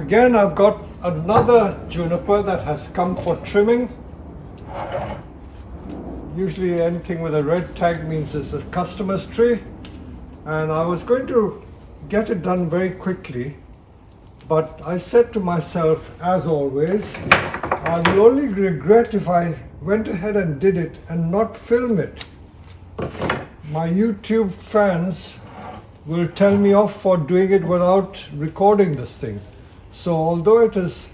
Again, I've got another juniper that has come for trimming. Usually anything with a red tag means it's a customer's tree. And I was going to get it done very quickly, but I said to myself, as always, I will only regret if I went ahead and did it and not film it. My YouTube fans will tell me off for doing it without recording this thing. So although it is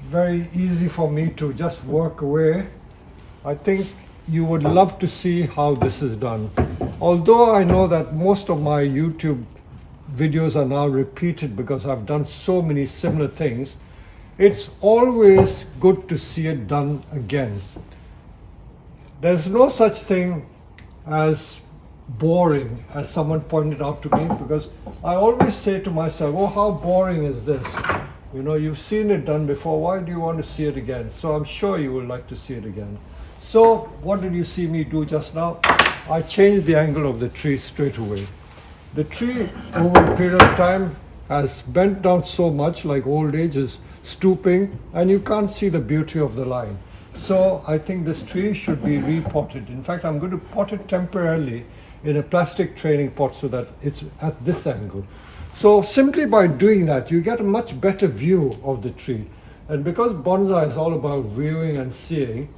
very easy for me to just work away, I think you would love to see how this is done. Although I know that most of my YouTube videos are now repeated because I've done so many similar things, it's always good to see it done again. There's no such thing as boring, as someone pointed out to me, because I always say to myself, oh, how boring is this? You know, you've seen it done before, why do you want to see it again? So I'm sure you will like to see it again. So what did you see me do just now? I changed the angle of the tree straight away. The tree over a period of time has bent down so much, like old age is stooping, and you can't see the beauty of the line. So I think this tree should be repotted. In fact, I'm going to pot it temporarily in a plastic training pot so that it's at this angle. So simply by doing that, you get a much better view of the tree. And because bonsai is all about viewing and seeing,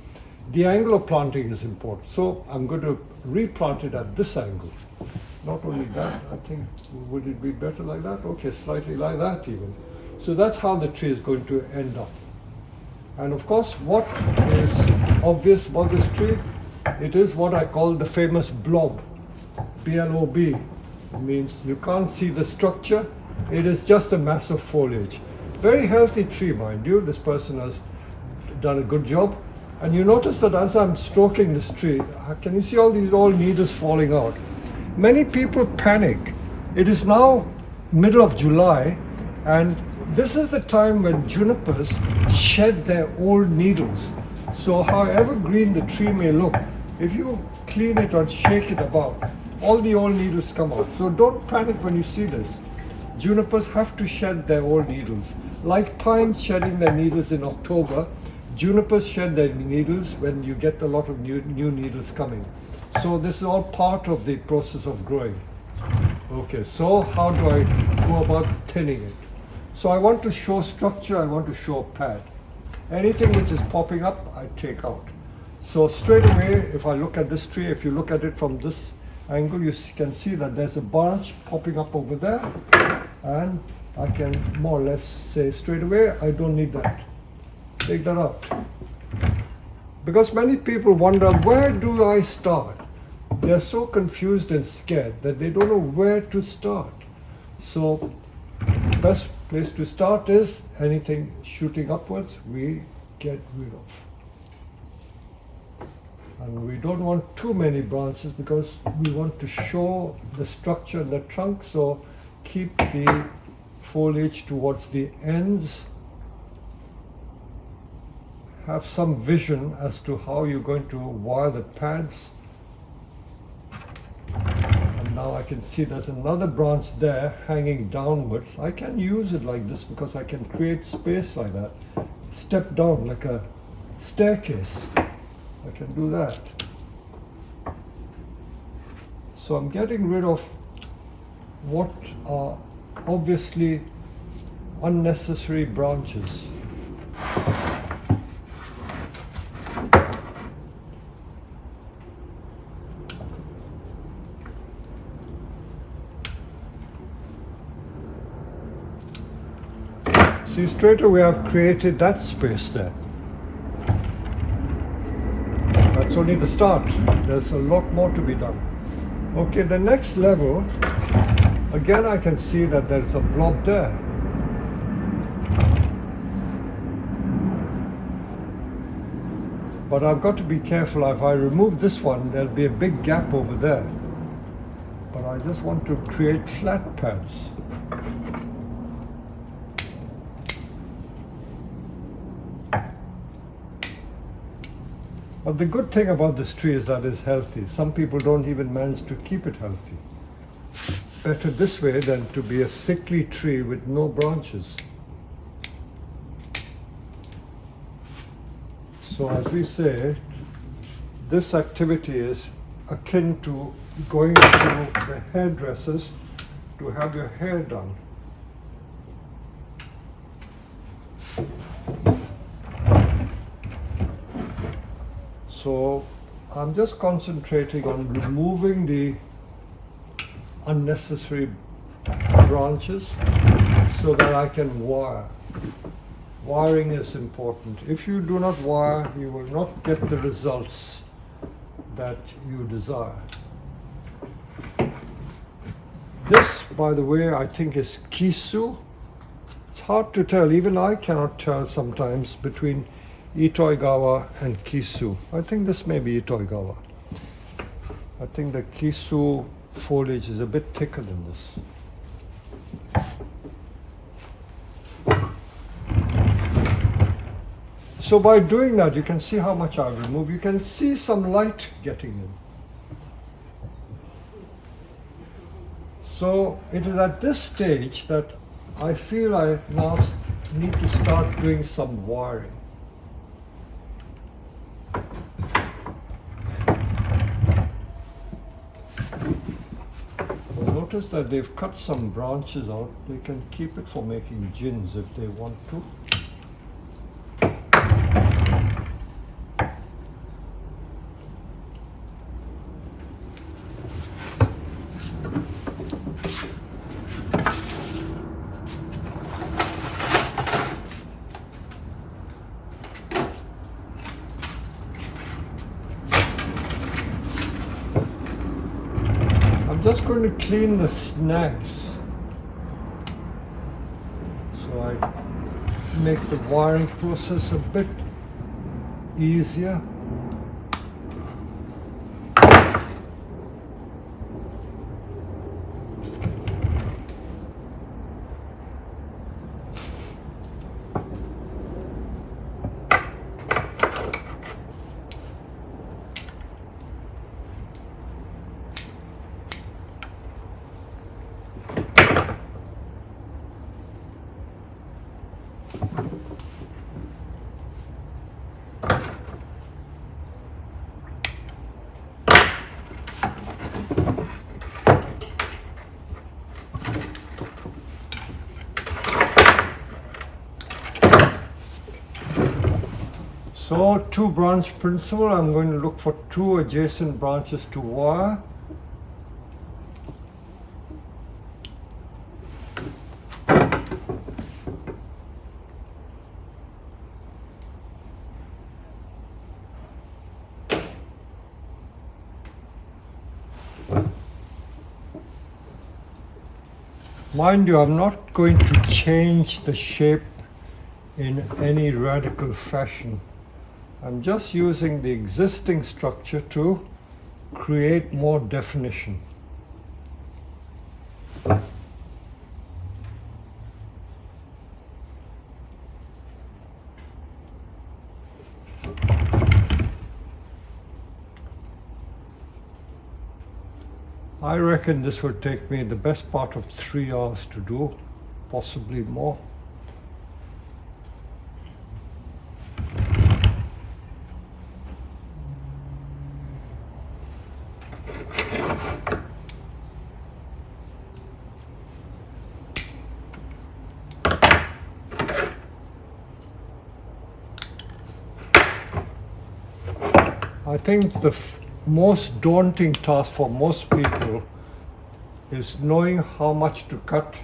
the angle of planting is important. So I'm going to replant it at this angle. Not only that, I think, would it be better like that? Okay, slightly like that even. So that's how the tree is going to end up. And of course, what is obvious about this tree? It is what I call the famous blob. B-L-O-B. It means you can't see the structure. It is just a mass of foliage. Very healthy tree, mind you. This person has done a good job. And you notice that as I'm stroking this tree, can you see all these old needles falling out? Many people panic. It is now middle of July, and this is the time when junipers shed their old needles. So however green the tree may look, if you clean it or shake it about, all the old needles come out. So don't panic when you see this. Junipers have to shed their old needles. Like pines shedding their needles in October, junipers shed their needles when you get a lot of new needles coming. So this is all part of the process of growing. Okay, so how do I go about thinning it? So I want to show structure, I want to show pad. Anything which is popping up, I take out. So straight away, if I look at this tree, if you look at it from this angle, you can see that there's a branch popping up over there. And I can more or less say straight away, I don't need that. Take that out. Because many people wonder, where do I start? They're so confused and scared that they don't know where to start. So the best place to start is anything shooting upwards, we get rid of. And we don't want too many branches because we want to show the structure in the trunk. So keep the foliage towards the ends. Have some vision as to how you're going to wire the pads. And now I can see there's another branch there hanging downwards. I can use it like this because I can create space like that. Step down like a staircase. I can do that. So I'm getting rid of what are obviously unnecessary branches. See, straight away I've created that space there. That's only the start. There's a lot more to be done. Okay, the next level, again I can see that there's a blob there. But I've got to be careful. If I remove this one, there'll be a big gap over there. But I just want to create flat pads. But the good thing about this tree is that it's healthy. Some people don't even manage to keep it healthy. Better this way than to be a sickly tree with no branches. So as we say, this activity is akin to going to the hairdressers to have your hair done. So I'm just concentrating on removing the unnecessary branches so that I can wire. Wiring is important. If you do not wire, you will not get the results that you desire. This, by the way, I think is Kisu. It's hard to tell. Even I cannot tell sometimes between Itoigawa and Kisu. I think this may be Itoigawa. I think the Kisu foliage is a bit thicker than this. So by doing that, you can see how much I've removed. You can see some light getting in. So it is at this stage that I feel I now need to start doing some wiring. Notice that they've cut some branches out. They can keep it for making gins if they want to. I'm just going to clean the snags so I make the wiring process a bit easier. So, two branch principle, I'm going to look for two adjacent branches to wire. Mind you, I'm not going to change the shape in any radical fashion. I'm just using the existing structure to create more definition. I reckon this will take me the best part of 3 hours to do, possibly more. I think the most daunting task for most people is knowing how much to cut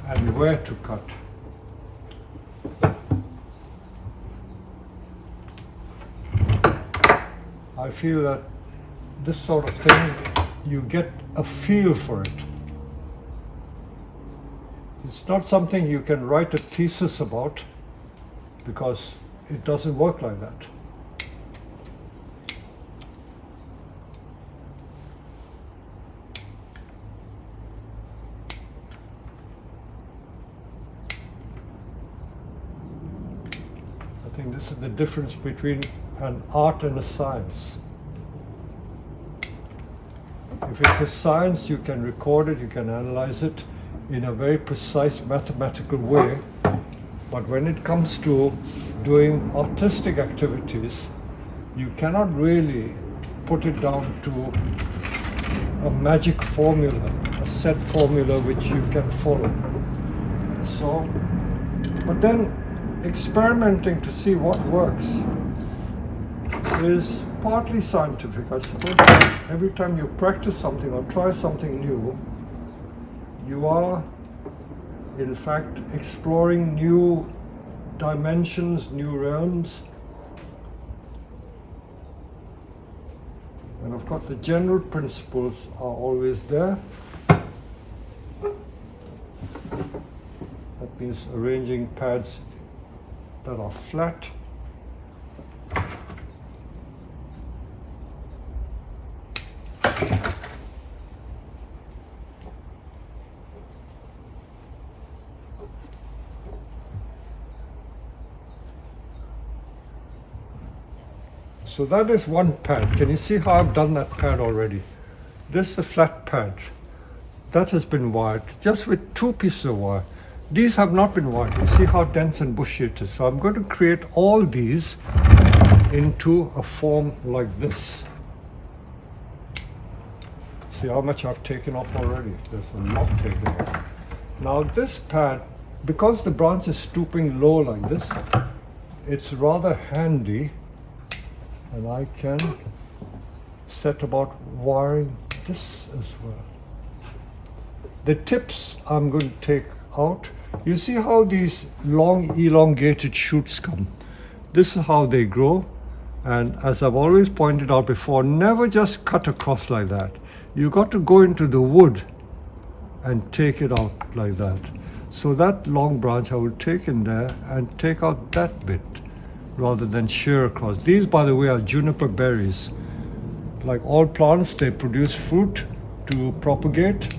and where to cut. I feel that this sort of thing, you get a feel for it. It's not something you can write a thesis about because it doesn't work like that. I think this is the difference between an art and a science. If it's a science, you can record it, you can analyze it in a very precise mathematical way. But when it comes to doing artistic activities, you cannot really put it down to a magic formula, a set formula which you can follow. So, but then experimenting to see what works is partly scientific. I suppose every time you practice something or try something new, you are in fact exploring new dimensions, new realms. And of course the general principles are always there. That means arranging pads that are flat. So that is one pad. Can you see how I've done that pad already? This is the flat pad. That has been wired just with 2 pieces of wire. These have not been wired. You see how dense and bushy it is. So I'm going to create all these into a form like this. See how much I've taken off already? There's a lot taken off. Now this pad, because the branch is stooping low like this, it's rather handy, and I can set about wiring this as well. The tips I'm going to take out. You see how these long elongated shoots come? This is how they grow, and as I've always pointed out before, never just cut across like that. You got to go into the wood and take it out like that. So that long branch I will take in there and take out that bit rather than shear across. These, by the way, are juniper berries. Like all plants, they produce fruit to propagate.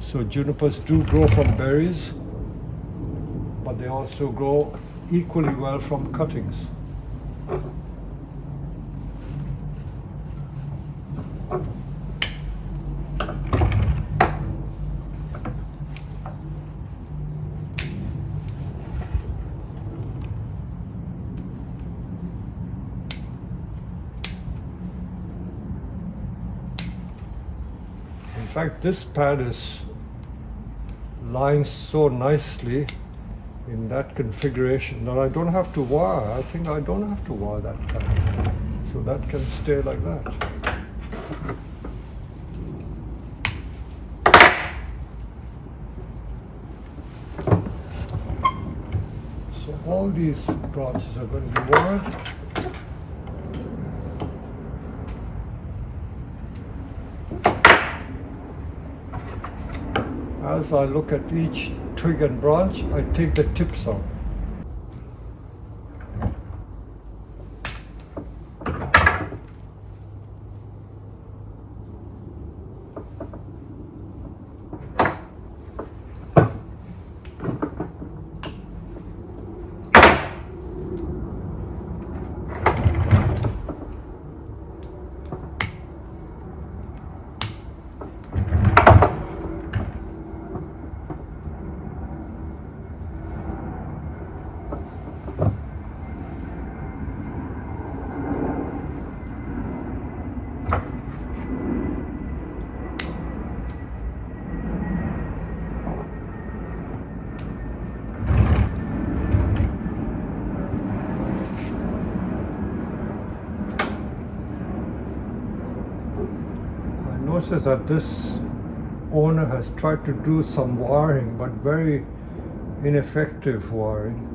So junipers do grow from berries, but they also grow equally well from cuttings. In fact, this pad is lying so nicely in that configuration that I don't have to wire. I think I don't have to wire that pad. So that can stay like that. So all these branches are going to be wired. As I look at each twig and branch, I take the tips out. Notice that this owner has tried to do some wiring, but very ineffective wiring.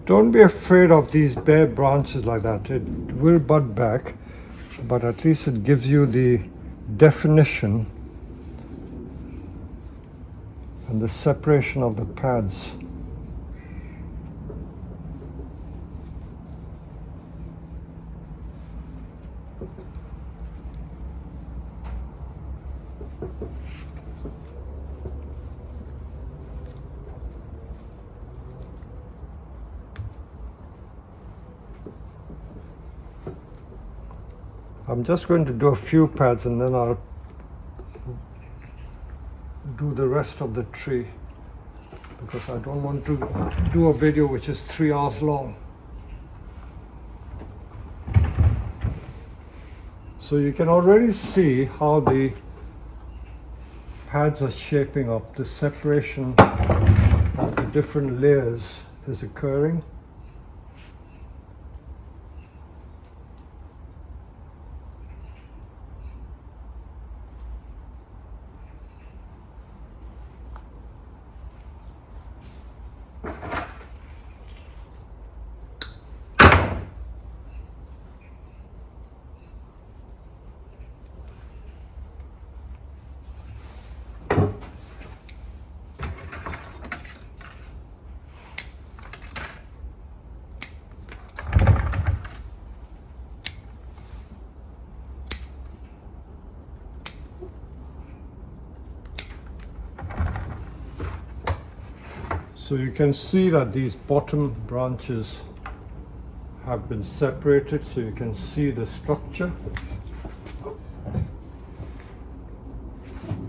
Don't be afraid of these bare branches like that. It will bud back, but at least it gives you the definition and the separation of the pads. I'm just going to do a few pads and then I'll do the rest of the tree, because I don't want to do a video which is 3 hours long. So you can already see how the pads are shaping up. The separation of the different layers is occurring. So you can see that these bottom branches have been separated, so you can see the structure.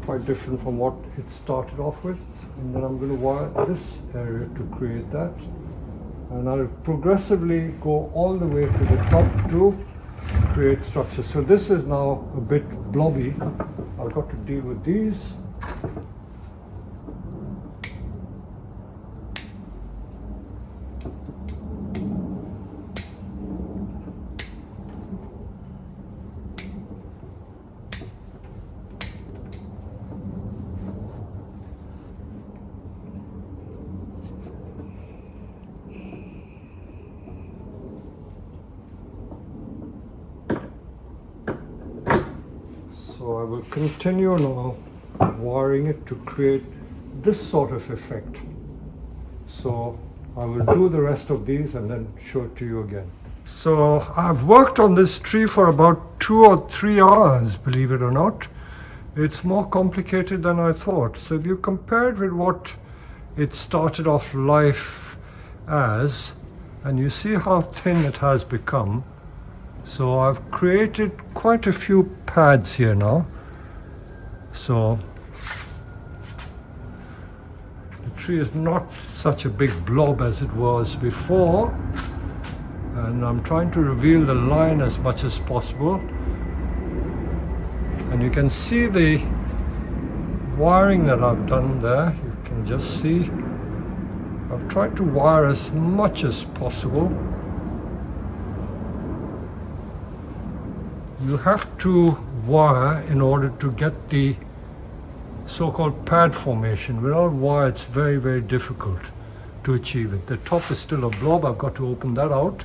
Quite different from what it started off with. And then I'm going to wire this area to create that. And I'll progressively go all the way to the top to create structure. So this is now a bit blobby. I've got to deal with these. So I will continue now wiring it to create this sort of effect. So I will do the rest of these and then show it to you again. So I've worked on this tree for about 2 or 3 hours, believe it or not. It's more complicated than I thought. So if you compare it with what it started off life as, and you see how thin it has become. So I've created quite a few pads here now. So the tree is not such a big blob as it was before. And I'm trying to reveal the line as much as possible. And you can see the wiring that I've done there. You can just see I've tried to wire as much as possible. You have to wire in order to get the so-called pad formation. Without wire, it's very, very difficult to achieve it. The top is still a blob. I've got to open that out.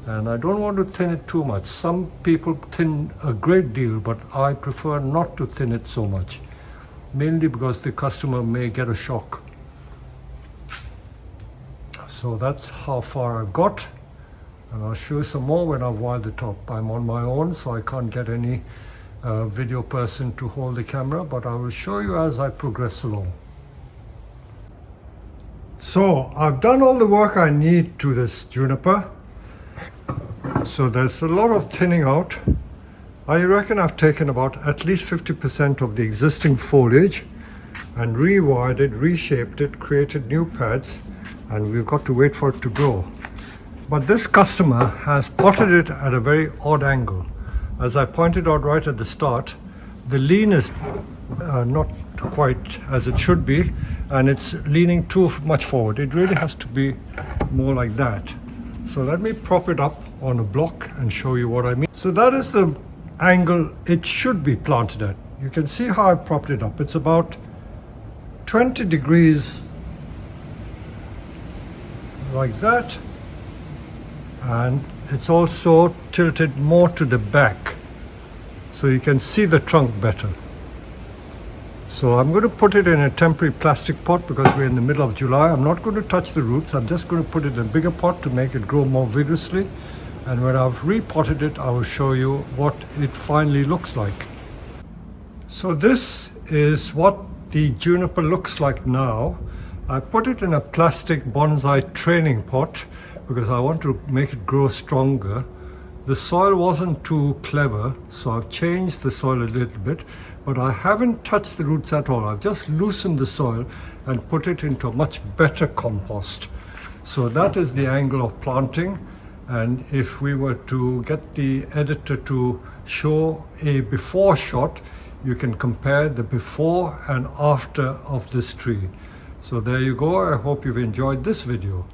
And I don't want to thin it too much. Some people thin a great deal, but I prefer not to thin it so much. Mainly because the customer may get a shock. So that's how far I've got. And I'll show you some more when I've wired the top. I'm on my own, so I can't get any video person to hold the camera, but I will show you as I progress along. So I've done all the work I need to this juniper. So there's a lot of thinning out. I reckon I've taken about at least 50% of the existing foliage and rewired it, reshaped it, created new pads, and we've got to wait for it to grow. But this customer has potted it at a very odd angle. as I pointed out right at the start, the lean is not quite as it should be, and it's leaning too much forward. It really has to be more like that. So let me prop it up on a block and show you what I mean. So that is the angle it should be planted at. You can see how I propped it up. It's about 20 degrees like that, and it's also tilted more to the back so you can see the trunk better. So I'm going to put it in a temporary plastic pot because we're in the middle of July. I'm not going to touch the roots. I'm just going to put it in a bigger pot to make it grow more vigorously. And when I've repotted it, I will show you what it finally looks like. So this is what the juniper looks like now. I put it in a plastic bonsai training pot because I want to make it grow stronger. The soil wasn't too clever, so I've changed the soil a little bit, but I haven't touched the roots at all. I've just loosened the soil and put it into a much better compost. So that is the angle of planting. And if we were to get the editor to show a before shot, you can compare the before and after of this tree. So there you go. I hope you've enjoyed this video.